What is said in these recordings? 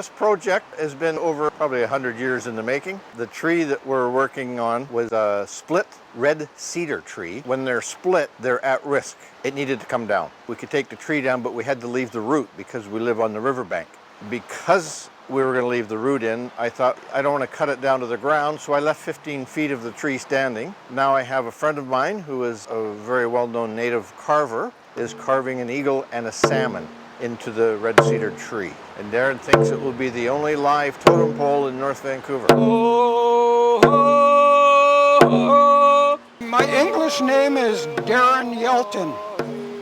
this project has been over probably 100 years in the making. The tree that we're working on was a split red cedar tree. When they're split, they're at risk. It needed to come down. We could take the tree down, but we had to leave the root because we live on the riverbank. Because we were going to leave the root in, I thought I don't want to cut it down to the ground, so I left 15 feet of the tree standing. Now I have a friend of mine who is a very well-known native carver, is carving an eagle and a salmon into the red cedar tree. And Darren thinks it will be the only live totem pole in North Vancouver. My English name is Darren Yelton.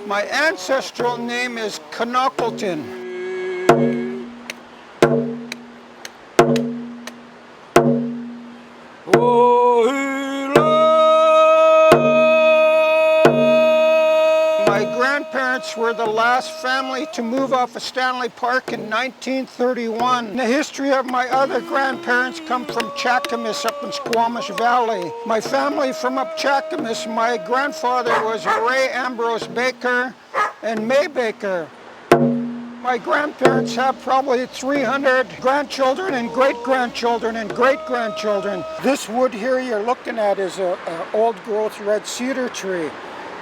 My ancestral name is Knockleton. My grandparents were the last family to move off of Stanley Park in 1931. The history of my other grandparents come from Chackamis up in Squamish Valley. My family from up Chackamis, my grandfather was Ray Ambrose Baker and May Baker. My grandparents have probably 300 grandchildren and great-grandchildren and great-grandchildren. This wood here you're looking at is an old-growth red cedar tree.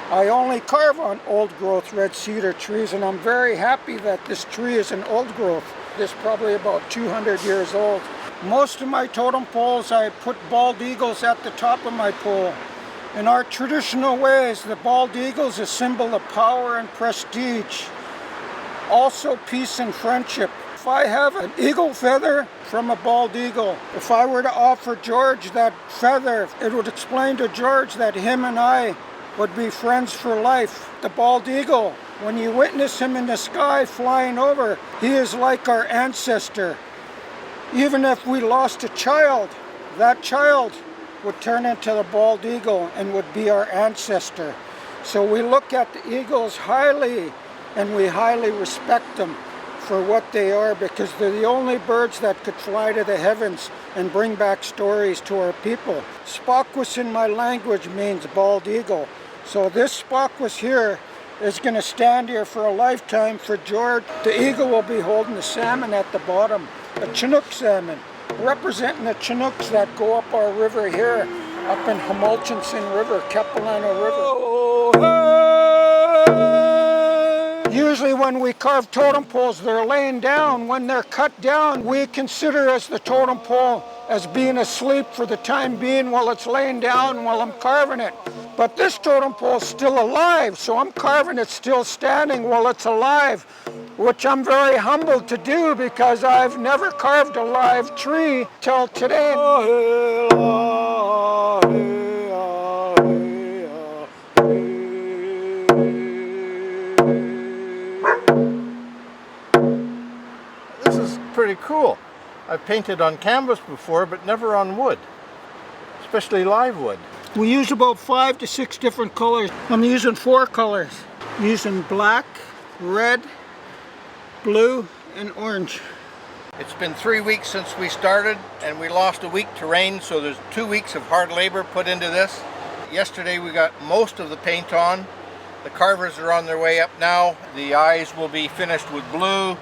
I only carve on old-growth red cedar trees, and I'm very happy that this tree is an old growth. It's probably about 200 years old. Most of my totem poles, I put bald eagles at the top of my pole. In our traditional ways, the bald eagle is a symbol of power and prestige. Also peace and friendship. If I have an eagle feather from a bald eagle, if I were to offer George that feather, it would explain to George that him and I would be friends for life. The bald eagle, when you witness him in the sky flying over, he is like our ancestor. Even if we lost a child, that child would turn into the bald eagle and would be our ancestor. So we look at the eagles highly, and we highly respect them for what they are, because they're the only birds that could fly to the heavens and bring back stories to our people. Squamish in my language means bald eagle. So this Squamish here is going to stand here for a lifetime for George. The eagle will be holding the salmon at the bottom, a Chinook salmon, representing the Chinooks that go up our river here, up in Humulchinson River, Capilano River. Usually when we carve totem poles, they're laying down. When they're cut down, we consider as the totem pole as being asleep for the time being while it's laying down while I'm carving it. But this totem pole is still alive, so I'm carving it still standing while it's alive, which I'm very humbled to do because I've never carved a live tree till today. Pretty cool. I've painted on canvas before, but never on wood, especially live wood. We use about 5 to 6 different colors. I'm using 4 colors. Using black, red, blue, and orange. It's been 3 weeks since we started, and we lost a week to rain, so there's 2 weeks of hard labor put into this. Yesterday we got most of the paint on. The carvers are on their way up now. The eyes will be finished with blue,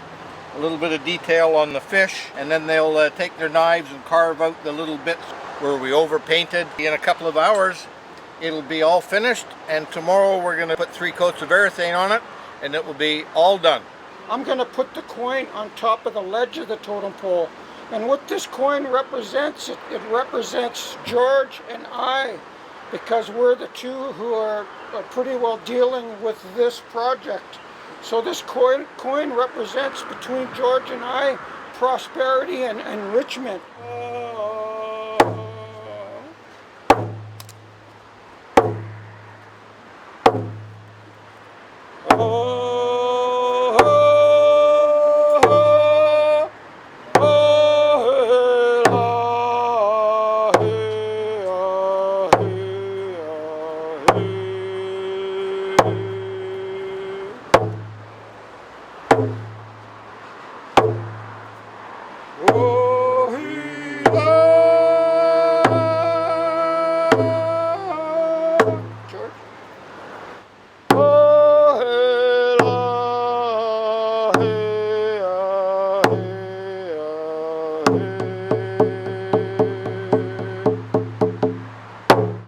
a little bit of detail on the fish, and then they'll take their knives and carve out the little bits where we overpainted. In a couple of hours it'll be all finished, and tomorrow we're going to put 3 coats of urethane on it, and it will be all done. I'm going to put the coin on top of the ledge of the totem pole, and what this coin represents, it represents George and I, because we're the two who are pretty well dealing with this project. So this coin represents, between George and I, prosperity and enrichment. Oh.